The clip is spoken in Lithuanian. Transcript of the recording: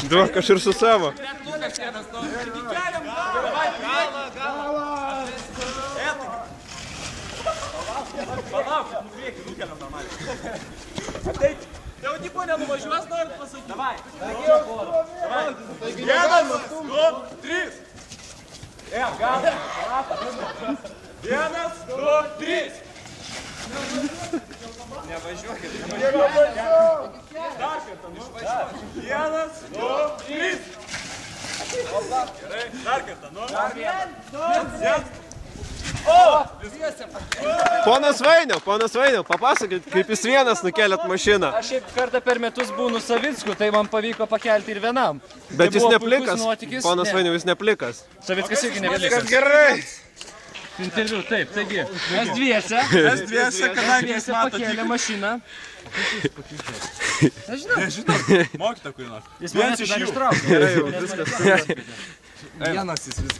Duok aš ir su savo. Palauk, nukviekit, nukeliam normaliai. Ateik. Tai jau tipo nenuvažiuos, norit pasakyti. Davai. Vienas, du, trys. Gal. Vienas, du, trys. Nevažiuokit. Dar kartą nuvažiuokit. Vienas, du, trys. Gerai, dar kartą. Vienas. Ponas Vainiau, papasakit, kaip jūs vienas nukeliat mašiną. Aš šiaip kartą per metus būnu Savicku, tai man pavyko pakelti ir vienam. Bet jūs neplikas, ponas Vainiau, jūs neplikas. Savickas irgi neplikas. Gerai. Interviu, taip, taigi, mes dviese, kadangi jūs pakėlė mašiną. Nežinau, mokytą kurį nors. Jis manęs dar ištraukė. Gerai, jau viskas. Vienas jis viskas.